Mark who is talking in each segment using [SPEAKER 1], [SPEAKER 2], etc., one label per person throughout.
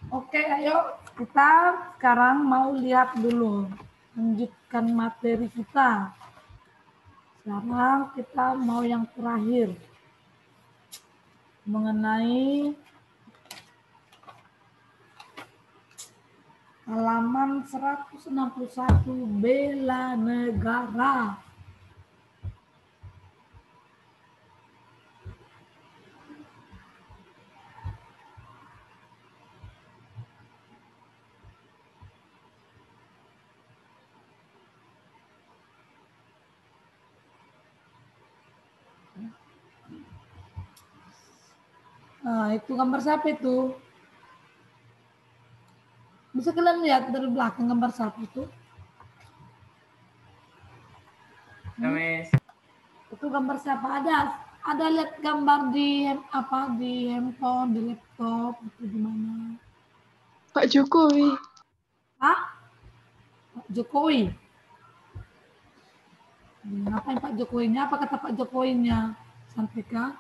[SPEAKER 1] Oke, ayo kita sekarang mau lihat dulu, lanjutkan materi kita. Sekarang kita mau yang terakhir mengenai halaman 161 bela negara. Nah, itu gambar siapa itu? Bisa kalian lihat dari belakang gambar siapa itu? Itu gambar siapa? Ada lihat gambar di di handphone, di laptop, itu di mana?
[SPEAKER 2] Pak Jokowi.
[SPEAKER 1] Pak Jokowi. Ngapain Pak Jokowinya? Apa kata Pak Jokowinya? Santika?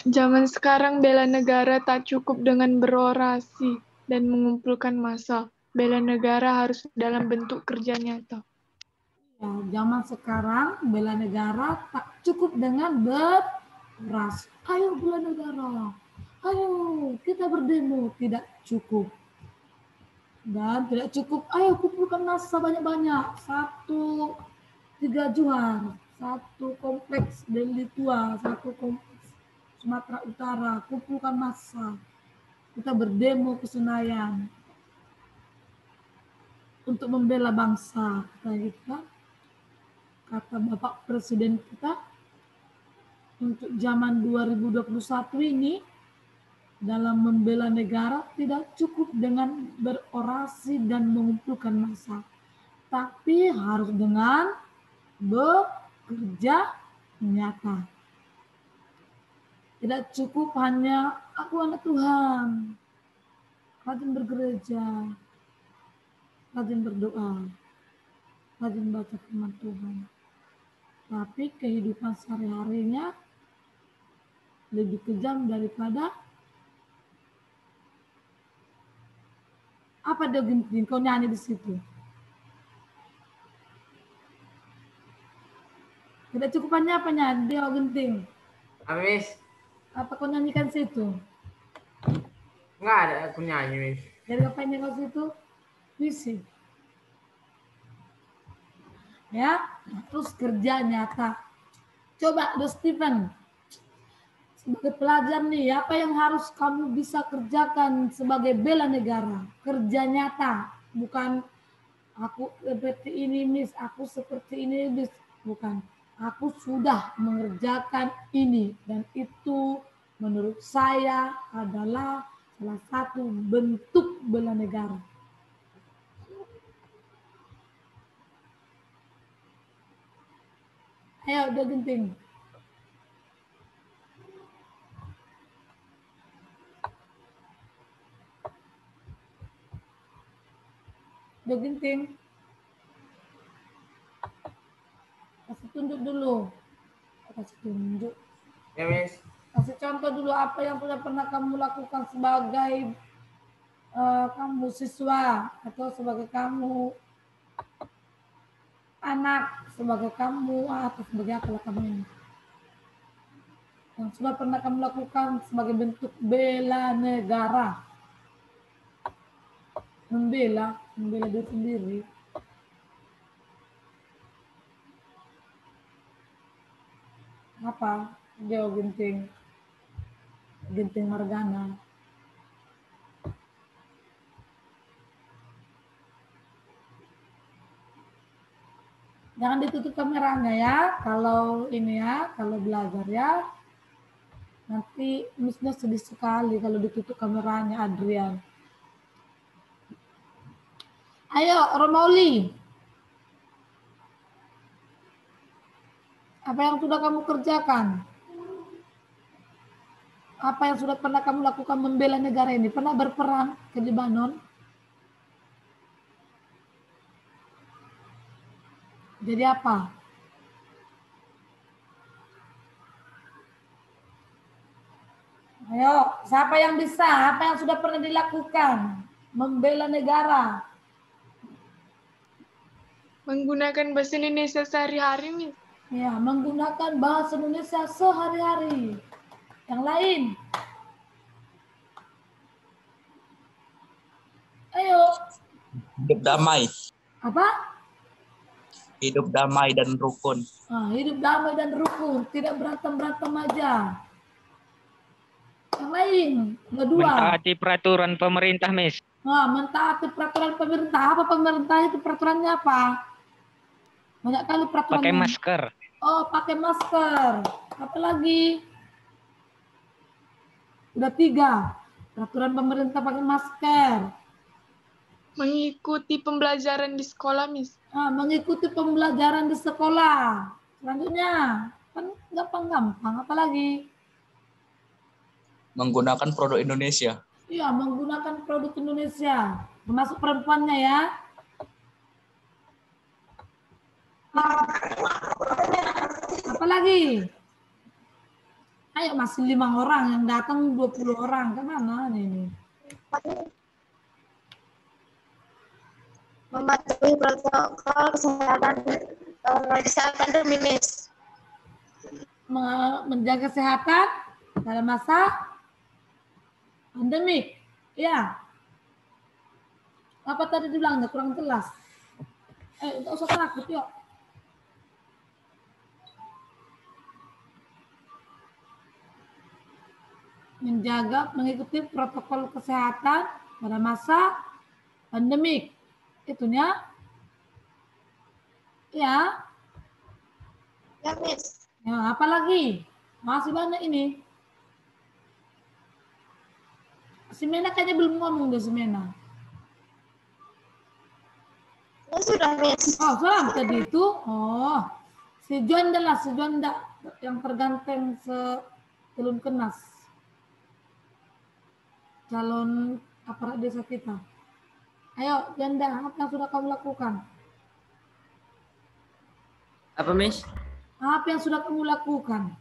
[SPEAKER 2] Zaman sekarang bela negara tak cukup dengan berorasi dan mengumpulkan massa. Bela negara harus dalam bentuk kerja nyata.
[SPEAKER 1] Ya, zaman sekarang bela negara tak cukup dengan berorasi. Ayo bela negara. Ayo kita berdemo. Tidak cukup. Dan tidak cukup, ayo kumpulkan massa banyak-banyak. 3 Juar, 1 kompleks Deli Tua, 1 kompleks Sumatera Utara, kumpulkan massa. Kita berdemo ke Senayan untuk membela bangsa. Kata Bapak Presiden kita, untuk zaman 2021 ini, dalam membela negara tidak cukup dengan berorasi dan mengumpulkan massa, tapi harus dengan bekerja nyata. Tidak cukup hanya aku anak Tuhan, rajin bergereja, rajin berdoa, rajin baca firman Tuhan. Tapi kehidupan sehari-harinya lebih kejam daripada apa dia genting, kau nyanyi di situ. Tidak cukupannya apa nyanyi, dia genting.
[SPEAKER 3] Habis?
[SPEAKER 1] Apa kau nyanyikan situ?
[SPEAKER 3] Enggak ada aku nyanyi, Miss.
[SPEAKER 1] Dari ngapainnya kau situ? Visi. Ya, terus kerja nyata. Coba, Do Stephen, sebagai pelajar nih, apa yang harus kamu bisa kerjakan sebagai bela negara? Kerja nyata, bukan aku seperti ini, Miss, aku seperti ini, Miss. Bukan, aku sudah mengerjakan ini, dan itu menurut saya adalah salah satu bentuk bela negara. Ayo, udah genting. Udah genting. Kasih tunjuk dulu. Kasih tunjuk.
[SPEAKER 3] Ya, Miss.
[SPEAKER 1] Kasih contoh dulu apa yang sudah pernah kamu lakukan sebagai kamu siswa atau sebagai kamu anak, sebagai kamu atau sebagai apa kamu ini. Yang sudah pernah kamu lakukan sebagai bentuk bela negara. Membela diri sendiri. Apa? Dia genting Margana. Jangan ditutup kameranya ya, kalau ini ya, kalau belajar ya. Nanti Miss-nya sedih sekali kalau ditutup kameranya, Adrian. Ayo, Romauli. Apa yang sudah kamu kerjakan? Apa yang sudah pernah kamu lakukan membela negara ini? Pernah berperang ke Lebanon? Jadi apa? Ayo, siapa yang bisa? Apa yang sudah pernah dilakukan? Membela negara.
[SPEAKER 2] Menggunakan bahasa Indonesia sehari-hari, Miss.
[SPEAKER 1] Ya, menggunakan bahasa Indonesia sehari-hari. Yang lain. Ayo.
[SPEAKER 4] Hidup damai.
[SPEAKER 1] Apa?
[SPEAKER 4] Hidup damai dan rukun.
[SPEAKER 1] Hidup damai dan rukun. Tidak berantem-berantem aja. Yang lain. Kedua.
[SPEAKER 5] Mentaati peraturan pemerintah, Miss.
[SPEAKER 1] Mentaati peraturan pemerintah. Apa pemerintah itu? Peraturannya apa? Banyak kali peraturannya.
[SPEAKER 5] Pakai masker.
[SPEAKER 1] Oh, pakai masker. Apa lagi? Udah 3. Peraturan pemerintah pakai masker.
[SPEAKER 2] Mengikuti pembelajaran di sekolah, Miss.
[SPEAKER 1] Mengikuti pembelajaran di sekolah. Selanjutnya, kan gampang-gampang. Apa lagi?
[SPEAKER 4] Menggunakan produk Indonesia.
[SPEAKER 1] Iya, menggunakan produk Indonesia. Termasuk perempuannya ya. Apa lagi? Ayo, masih 5 orang yang datang 20 orang. Kemana ini?
[SPEAKER 6] Mematuhi protokol kesehatan demi Miss.
[SPEAKER 1] Menjaga kesehatan dalam masa pandemik. Ya. Apa tadi dibilangnya kurang jelas? Enggak usah takut yuk. Mengikuti protokol kesehatan pada masa pandemik. Itunya. Ya.
[SPEAKER 6] Ya, Miss.
[SPEAKER 1] Ya, apa lagi? Masih banyak ini. Si Mena kayaknya belum ngomong deh si Mena.
[SPEAKER 6] Sudah, Miss.
[SPEAKER 1] Oh, sudah tadi itu. Oh, si Juanda lah, si Juanda yang terganteng sebelum kenas. Calon aparat desa kita. Ayo, Juanda, apa yang sudah kamu lakukan?
[SPEAKER 3] Apa, Miss?
[SPEAKER 1] Apa yang sudah kamu lakukan?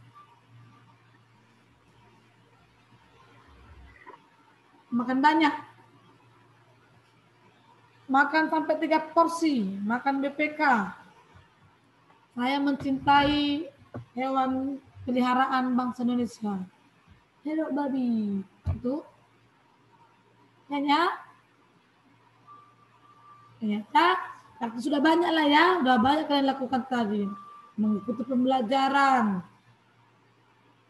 [SPEAKER 1] Makan banyak. Makan sampai 3 porsi. Makan BPK. Saya mencintai hewan peliharaan bangsa Indonesia. Hello babi. Itu. Ya. Ternyata sudah banyak lah ya. Sudah banyak kalian lakukan tadi. Mengikuti pembelajaran.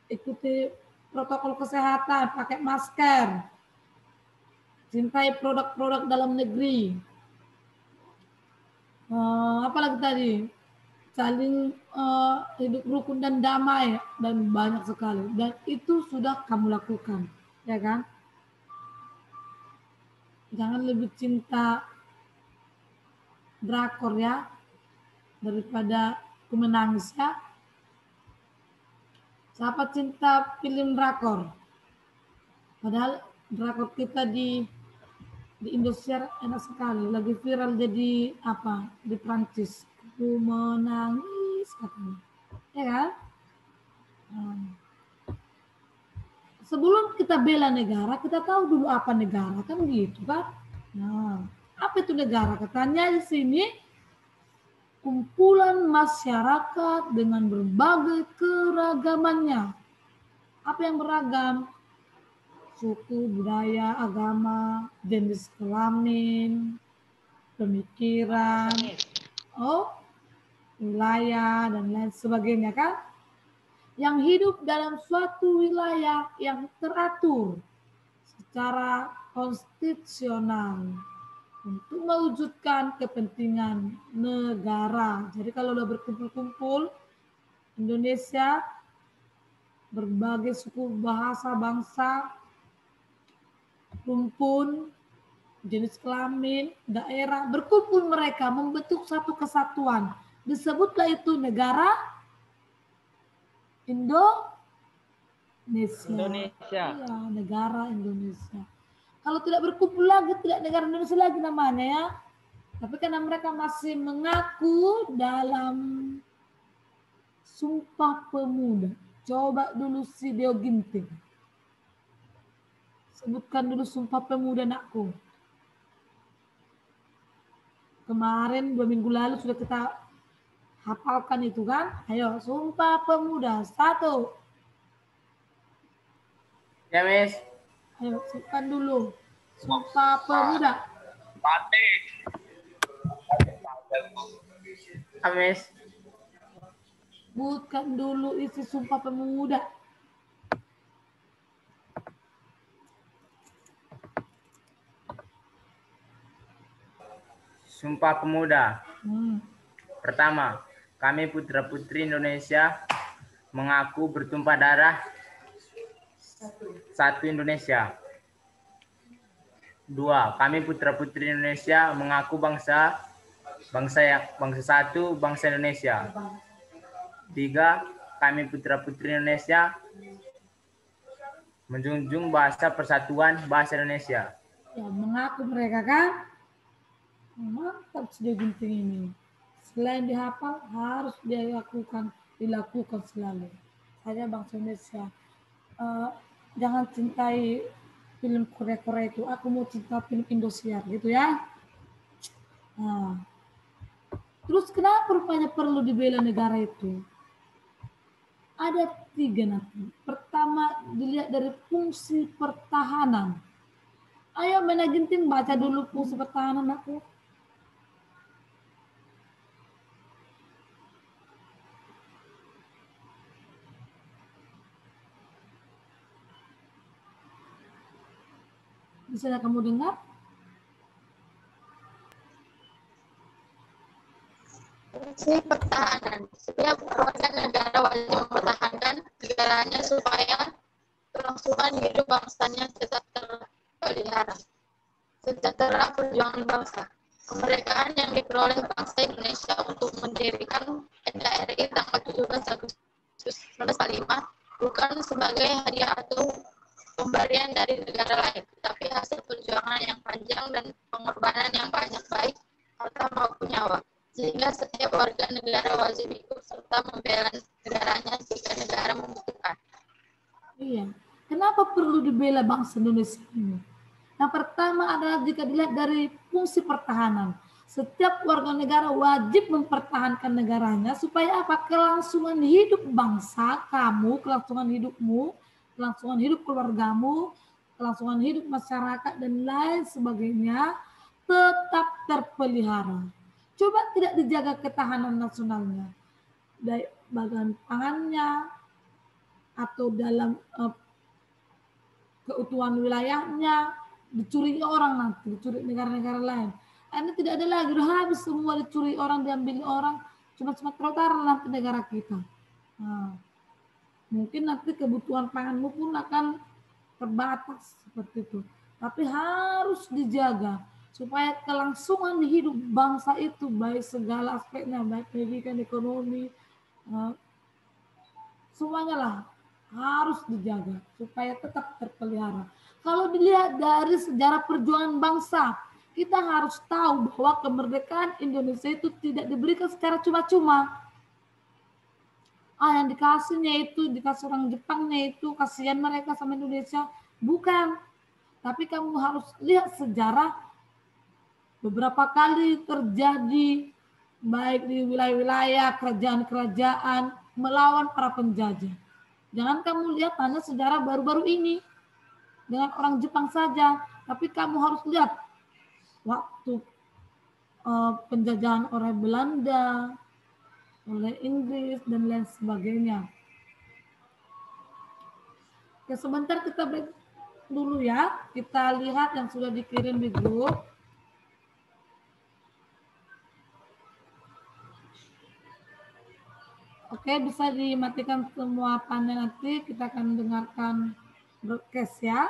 [SPEAKER 1] Ikuti protokol kesehatan. Pakai masker. Cintai produk-produk dalam negeri. Apa lagi tadi? Saling hidup rukun dan damai. Dan banyak sekali. Dan itu sudah kamu lakukan. Ya kan? Jangan lebih cinta drakor ya. Daripada aku menangis ya. Siapa cinta film drakor? Padahal drakor kita di Indosiar enak sekali. Lagi viral jadi apa? Di Prancis. Aku menangis katanya. Ya kan? Sebelum kita bela negara, kita tahu dulu apa negara. Kan gitu kan? Nah, apa itu negara? Katanya di sini kumpulan masyarakat dengan berbagai keragamannya. Apa yang beragam? Suku, budaya, agama, jenis kelamin, pemikiran, wilayah, dan lain sebagainya kan? Yang hidup dalam suatu wilayah yang teratur secara konstitusional untuk mewujudkan kepentingan negara. Jadi kalau udah berkumpul-kumpul, Indonesia, berbagai suku, bahasa, bangsa, rumpun, jenis kelamin, daerah, berkumpul mereka membentuk satu kesatuan. Disebutlah itu negara Indonesia. Iya, negara Indonesia. Kalau tidak berkumpul lagi, tidak negara Indonesia lagi namanya ya. Tapi karena mereka masih mengaku dalam Sumpah Pemuda. Coba dulu si Deo Ginting. Sebutkan dulu Sumpah Pemuda, nakku. Kemarin 2 minggu lalu sudah kita hafalkan itu kan. Ayo, Sumpah Pemuda. 1.
[SPEAKER 3] Ya, Miss.
[SPEAKER 1] Ayo, sebutkan dulu. Sumpah Pemuda.
[SPEAKER 3] Apa, Miss?
[SPEAKER 1] Sebutkan dulu isi Sumpah Pemuda.
[SPEAKER 3] Sumpah Pemuda.
[SPEAKER 1] Hmm.
[SPEAKER 3] Pertama, kami putra-putri Indonesia mengaku bertumpah darah satu Indonesia. 2, kami putra-putri Indonesia mengaku bangsa satu, bangsa Indonesia. 3, kami putra-putri Indonesia menjunjung bahasa persatuan bahasa Indonesia.
[SPEAKER 1] Ya, mengaku mereka kan. Mantap sudah gunting ini. Selain dihafal, harus dilakukan selalu. Saya bangsa Indonesia. Jangan cintai film Korea itu. Aku mau cinta film Indosiar gitu ya. Nah, terus kenapa rupanya perlu dibela negara itu? Ada 3 nanti. Pertama, dilihat dari fungsi pertahanan. Ayo manajemen baca dulu fungsi pertahanan aku. Bisa kamu dengar?
[SPEAKER 6] Fungsi pertahanan. Setiap warga negara wajib mempertahankan negaranya supaya kelangsungan hidup bangsanya tetap terpelihara. Sejahtera perjuangan bangsa. Kemerdekaan yang diperoleh bangsa Indonesia untuk mendirikan NKRI tanggal 17 Agustus 1945 bukan sebagai hadiah atau pemberian dari negara lain, tapi hasil perjuangan yang panjang dan pengorbanan yang banyak baik harta maupun nyawa. Sehingga setiap warga negara wajib ikut serta membela negaranya jika negara membutuhkan.
[SPEAKER 1] Iya. Kenapa perlu dibela bangsa Indonesia ini? Yang pertama adalah jika dilihat dari fungsi pertahanan. Setiap warga negara wajib mempertahankan negaranya supaya apa? Kelangsungan hidup bangsa kamu, kelangsungan hidupmu, kelangsungan hidup keluargamu, kelangsungan hidup masyarakat dan lain sebagainya tetap terpelihara. Coba tidak dijaga ketahanan nasionalnya, baik bagian pangannya atau dalam keutuhan wilayahnya, dicuri orang nanti, dicuri negara-negara lain. Ini tidak ada lagi, udah habis semua dicuri orang, diambil orang, cuma Sumatera nanti negara kita. Nah, mungkin nanti kebutuhan panganmu pun akan terbatas seperti itu. Tapi harus dijaga supaya kelangsungan hidup bangsa itu baik segala aspeknya, baik pendidikan, ekonomi, semuanya lah harus dijaga supaya tetap terpelihara. Kalau dilihat dari sejarah perjuangan bangsa, kita harus tahu bahwa kemerdekaan Indonesia itu tidak diberikan secara cuma-cuma. Yang dikasih orang Jepangnya itu, kasihan mereka sama Indonesia. Bukan. Tapi kamu harus lihat sejarah beberapa kali terjadi baik di wilayah-wilayah kerajaan-kerajaan melawan para penjajah. Jangan kamu lihat hanya sejarah baru-baru ini dengan orang Jepang saja, tapi kamu harus lihat waktu penjajahan oleh Belanda, oleh Inggris dan lain sebagainya. Oke, sebentar kita break dulu ya. Kita lihat yang sudah dikirim di grup. Oke, bisa dimatikan semua panel nanti. Kita akan dengarkan broadcast ya.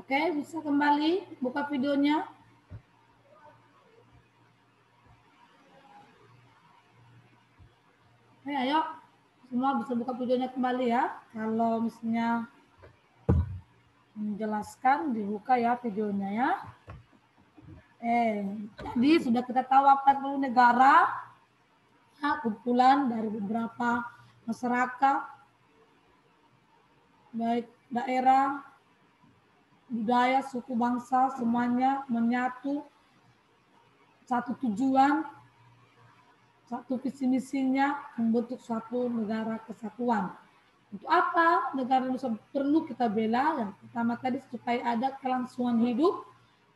[SPEAKER 1] Oke, bisa kembali buka videonya. Oke, ayo. Semua bisa buka videonya kembali ya. Kalau misalnya menjelaskan, dibuka ya videonya ya. Jadi sudah kita tahu apa itu negara. Nah, kumpulan dari beberapa masyarakat, baik daerah, budaya, suku, bangsa, semuanya menyatu, satu tujuan, satu visi misinya membentuk suatu negara kesatuan. Untuk apa negara Indonesia perlu kita bela? Yang pertama tadi supaya ada kelangsungan hidup.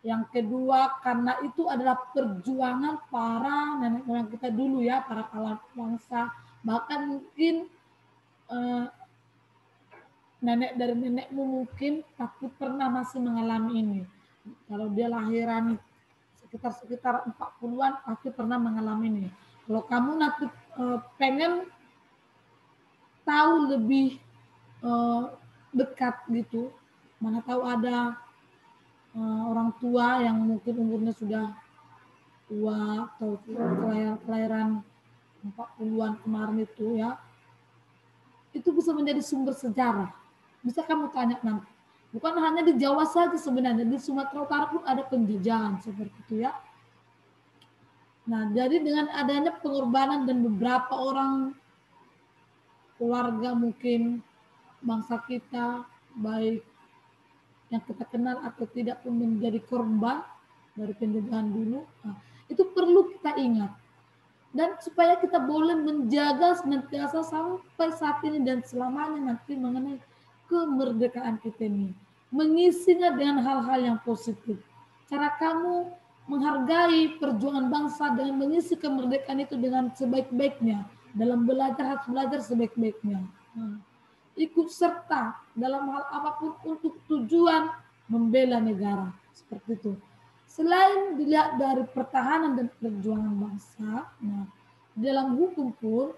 [SPEAKER 1] Yang kedua karena itu adalah perjuangan para nenek moyang kita dulu ya, para pahlawan bangsa. Bahkan mungkin nenek dari nenekmu mungkin pasti pernah masih mengalami ini. Kalau dia lahiran sekitar 40-an pasti pernah mengalami ini. Kalau kamu nanti pengen tahu lebih dekat gitu, mana tahu ada orang tua yang mungkin umurnya sudah tua atau kelahiran 40-an kemarin itu ya, itu bisa menjadi sumber sejarah. Bisa kamu tanya nanti. Bukan hanya di Jawa saja sebenarnya, di Sumatera Utara pun ada penjajahan seperti itu ya. Nah, jadi dengan adanya pengorbanan dan beberapa orang keluarga mungkin bangsa kita, baik yang kita kenal atau tidak pun menjadi korban dari penjajahan dulu, nah, itu perlu kita ingat. Dan supaya kita boleh menjaga senantiasa sampai saat ini dan selamanya nanti mengenai kemerdekaan kita ini. Mengisinya dengan hal-hal yang positif. Cara kamu menghargai perjuangan bangsa dengan mengisi kemerdekaan itu dengan sebaik-baiknya. Dalam belajar harus belajar sebaik-baiknya. Nah, ikut serta dalam hal apapun untuk tujuan membela negara. Seperti itu. Selain dilihat dari pertahanan dan perjuangan bangsa, nah, dalam hukum pun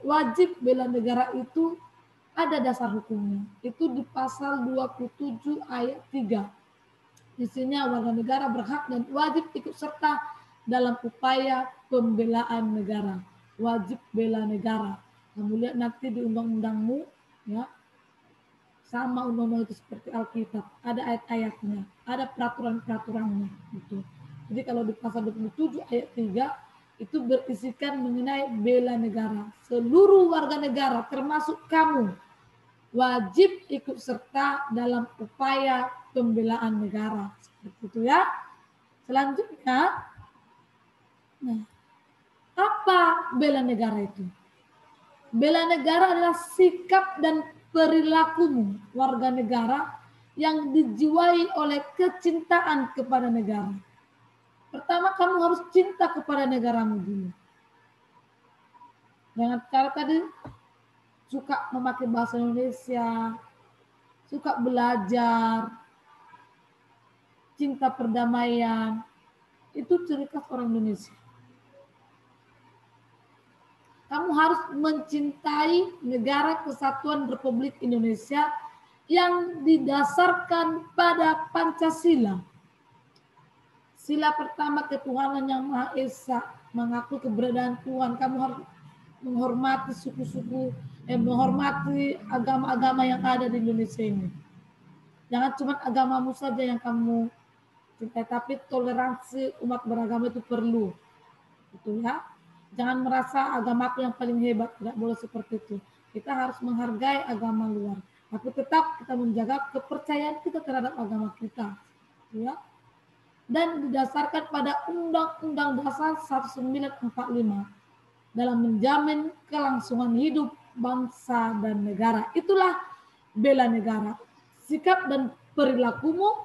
[SPEAKER 1] wajib bela negara itu ada dasar hukumnya. Itu di pasal 27 ayat 3. Isinya warga negara berhak dan wajib ikut serta dalam upaya pembelaan negara. Wajib bela negara. Kamu lihat nanti di undang-undangmu ya, sama undang-undang itu seperti Alkitab, ada ayat-ayatnya, ada peraturan-peraturannya gitu. Jadi kalau di pasal 27 ayat 3 itu berisikan mengenai bela negara. Seluruh warga negara termasuk kamu wajib ikut serta dalam upaya pembelaan negara. Seperti itu ya. Selanjutnya, nah, apa bela negara itu? Bela negara adalah sikap dan perilakumu warga negara yang dijiwai oleh kecintaan kepada negara. Pertama, kamu harus cinta kepada negaramu dulu. Dengan cara tadi suka memakai bahasa Indonesia, suka belajar, cinta perdamaian, itu ciri khas orang Indonesia. Kamu harus mencintai negara kesatuan Republik Indonesia yang didasarkan pada Pancasila. Sila pertama ketuhanan yang Maha Esa, mengaku keberadaan Tuhan. Kamu harus menghormati suku-suku, menghormati agama-agama yang ada di Indonesia ini. Jangan cuma agamamu saja yang kamu cintai, tapi toleransi umat beragama itu perlu. Gitu ya. Jangan merasa agamaku yang paling hebat, tidak boleh seperti itu. Kita harus menghargai agama luar, tapi tetap kita menjaga kepercayaan kita terhadap agama kita. Ya. Dan didasarkan pada Undang-Undang Dasar 1945 dalam menjamin kelangsungan hidup bangsa dan negara. Itulah bela negara. Sikap dan perilakumu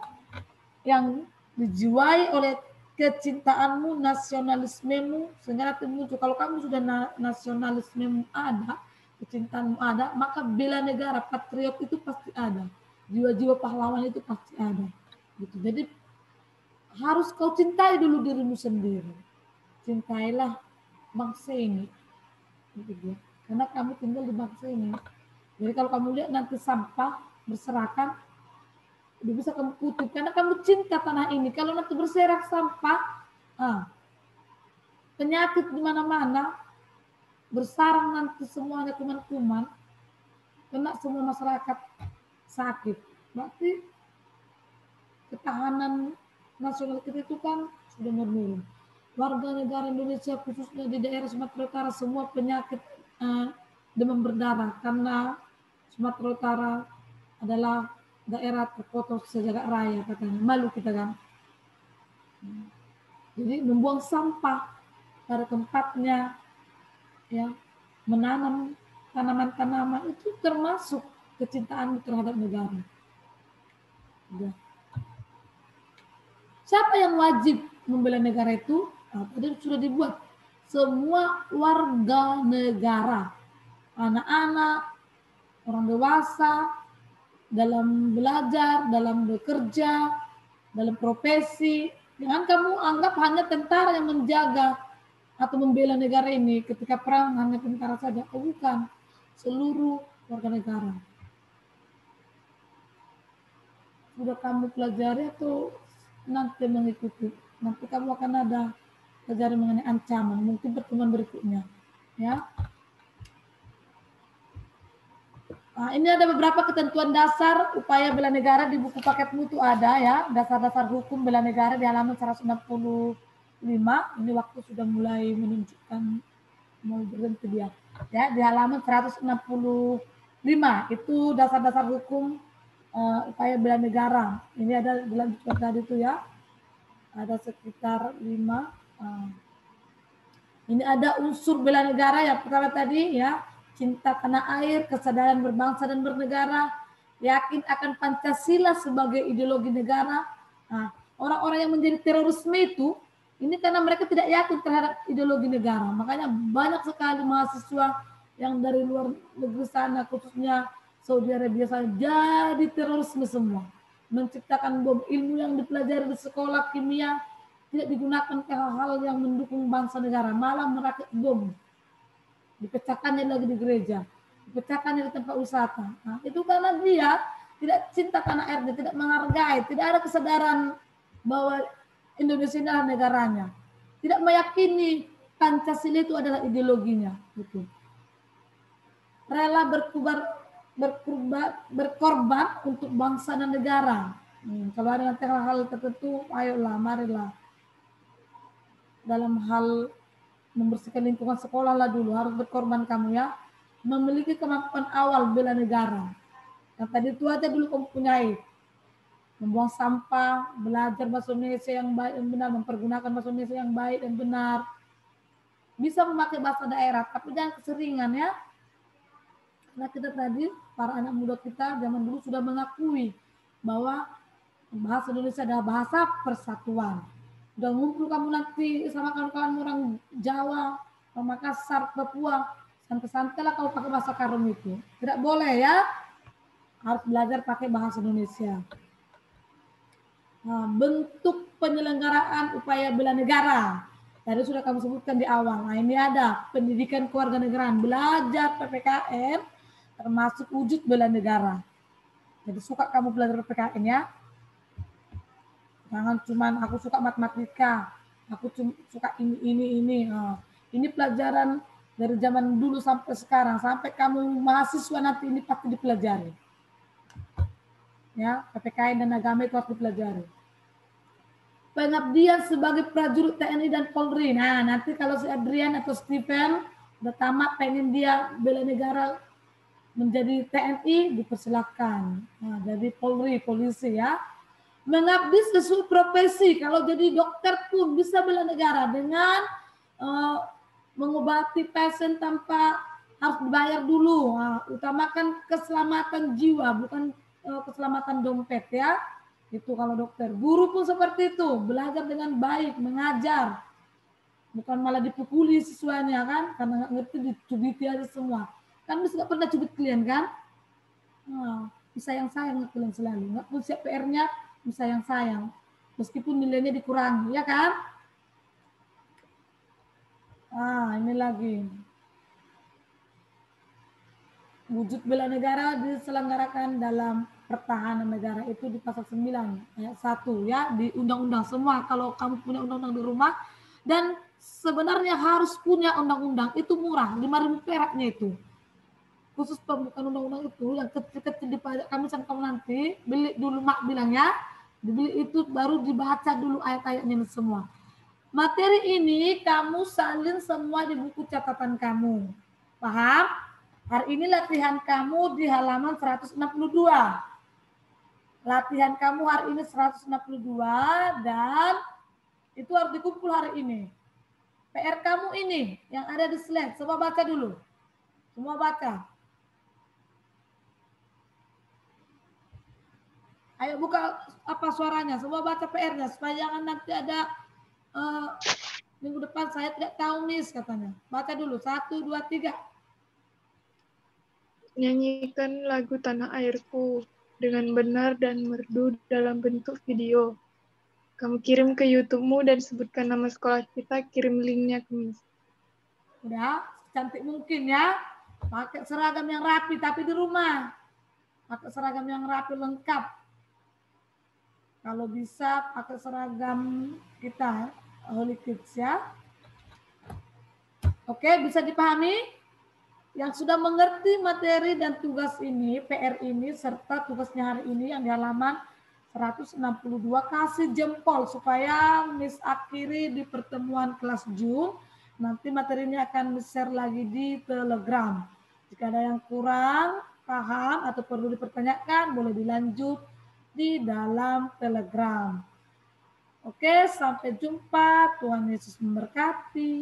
[SPEAKER 1] yang dijiwai oleh kecintaanmu, nasionalismemu, sehingga nanti muncul. Kalau kamu sudah nasionalismemu ada, kecintaanmu ada, maka bela negara, patriot itu pasti ada. Jiwa-jiwa pahlawan itu pasti ada. Gitu. Jadi harus kau cintai dulu dirimu sendiri. Cintailah bangsa ini. Gitu. Karena kamu tinggal di bangsa ini. Jadi kalau kamu lihat nanti sampah berserakan, Udah bisa kamu kutip karena kamu cinta tanah ini. Kalau nanti berserak sampah, penyakit di mana-mana, bersarang nanti semuanya kuman-kuman, kena semua masyarakat sakit. Berarti ketahanan nasional kita itu kan sudah menurun. Warga negara Indonesia khususnya di daerah Sumatera Utara semua penyakit demam berdarah karena Sumatera Utara adalah daerah terkotor sejagat raya katanya. Malu kita kan. Jadi membuang sampah pada tempatnya, ya, menanam tanaman-tanaman itu termasuk kecintaan terhadap negara. Ya. Siapa yang wajib membela negara itu? Tadi sudah dibuat. Semua warga negara, anak-anak, orang dewasa, dalam belajar, dalam bekerja, dalam profesi. Jangan kamu anggap hanya tentara yang menjaga atau membela negara ini ketika perang hanya tentara saja. Oh, bukan. Seluruh warga negara. Sudah kamu pelajari atau nanti mengikuti? Nanti kamu akan ada pelajari mengenai ancaman. Mungkin pertemuan berikutnya. Ya. Nah, ini ada beberapa ketentuan dasar upaya bela negara di buku paket mutu ada ya. Dasar-dasar hukum bela negara di halaman 165. Ini waktu sudah mulai menunjukkan mau berhenti dia. Ya, di halaman 165 itu dasar-dasar hukum upaya bela negara. Ini ada dilanjutkan tadi itu ya. Ada sekitar 5. Ini ada unsur bela negara yang pertama tadi ya. Cinta tanah air, kesadaran berbangsa dan bernegara, yakin akan Pancasila sebagai ideologi negara. Nah, orang-orang yang menjadi terorisme itu, ini karena mereka tidak yakin terhadap ideologi negara. Makanya banyak sekali mahasiswa yang dari luar negeri sana, khususnya Saudi Arabia sana, jadi terorisme semua. Menciptakan bom, ilmu yang dipelajari di sekolah kimia tidak digunakan ke hal-hal yang mendukung bangsa negara, malah merakit bom. Dipecahkannya lagi di gereja, dipecahkannya di tempat wisata. Nah, itu karena dia tidak cinta tanah air, dia tidak menghargai, tidak ada kesadaran bahwa Indonesia adalah negaranya, tidak meyakini Pancasila itu adalah ideologinya. Gitu. Rela berkorban untuk bangsa dan negara. Kalau ada hal-hal tertentu, ayolah, marilah. Dalam hal membersihkan lingkungan sekolah lah dulu, harus berkorban kamu ya. Memiliki kemampuan awal bela negara. Yang tadi itu aja dulu kamu punyai. Membuang sampah, belajar bahasa Indonesia yang baik dan benar, mempergunakan bahasa Indonesia yang baik dan benar. Bisa memakai bahasa daerah, tapi jangan keseringan ya. Karena kita tadi, para anak muda kita zaman dulu sudah mengakui bahwa bahasa Indonesia adalah bahasa persatuan. Udah ngumpul kamu nanti sama kawan-kawan orang Jawa, Makassar, Papua, santai-santailah kamu pakai bahasa Karum itu. Tidak boleh ya, harus belajar pakai bahasa Indonesia. Nah, bentuk penyelenggaraan upaya bela negara. Tadi sudah kamu sebutkan di awal. Nah, ini ada pendidikan kewarganegaraan, belajar PPKN, termasuk wujud bela negara. Jadi suka kamu belajar PPKN ya. Jangan cuman aku suka matematika, aku suka ini. Ini pelajaran dari zaman dulu sampai sekarang, sampai kamu mahasiswa nanti ini pasti dipelajari. Ya, PPKN dan agama itu harus dipelajari. Pengabdian sebagai prajurit TNI dan Polri. Nah, nanti kalau si Adrian atau Stephen udah tamat pengen dia bela negara menjadi TNI, dipersilakan. Nah, jadi Polri, polisi ya. Mengabdi sesuai profesi. Kalau jadi dokter pun bisa bela negara dengan mengobati pasien tanpa harus dibayar dulu. Nah, utamakan keselamatan jiwa, bukan keselamatan dompet ya. Itu kalau dokter. Guru pun seperti itu, belajar dengan baik, mengajar. Bukan malah dipukuli siswanya kan, karena nggak ngerti dicubiti aja semua. Kan bisa nggak pernah cubit klien kan? Nah, disayang-sayang klien selalu. Nggak pun siap PR-nya, disayang-sayang. Meskipun nilainya dikurangi, ya kan? Ini lagi. Wujud bela negara diselenggarakan dalam pertahanan negara itu di pasal 9 ayat 1 ya, di undang-undang semua. Kalau kamu punya undang-undang di rumah, dan sebenarnya harus punya undang-undang, itu murah, 5.000 peraknya itu. Khusus pembukaan undang-undang itu yang kecil-kecil di pajak kamisan kamu nanti, beli dulu mak bilangnya, dibeli itu baru dibaca dulu ayat-ayatnya semua. Materi ini kamu salin semua di buku catatan kamu. Paham? Hari ini latihan kamu di halaman 162. Latihan kamu hari ini 162 dan itu harus dikumpul hari ini. PR kamu ini yang ada di slide, coba baca dulu. Semua baca. Ayo buka apa suaranya, semua baca PR-nya supaya jangan nanti ada minggu depan saya tidak tahu Miss katanya. Baca dulu 1, 2, 3.
[SPEAKER 2] Nyanyikan lagu Tanah Airku dengan benar dan merdu dalam bentuk video. Kamu kirim ke YouTube-mu dan sebutkan nama sekolah kita, kirim linknya ke Miss.
[SPEAKER 1] Udah, cantik mungkin ya. Pakai seragam yang rapi tapi di rumah. Pakai seragam yang rapi lengkap. Kalau bisa pakai seragam kita Holy Kids ya. Oke, bisa dipahami? Yang sudah mengerti materi dan tugas ini, PR ini, serta tugasnya hari ini yang di halaman 162, kasih jempol supaya Miss akhiri di pertemuan kelas Jun. Nanti materinya akan share lagi di Telegram. Jika ada yang kurang paham atau perlu dipertanyakan, boleh dilanjut di dalam Telegram. Oke, sampai jumpa. Tuhan Yesus memberkati.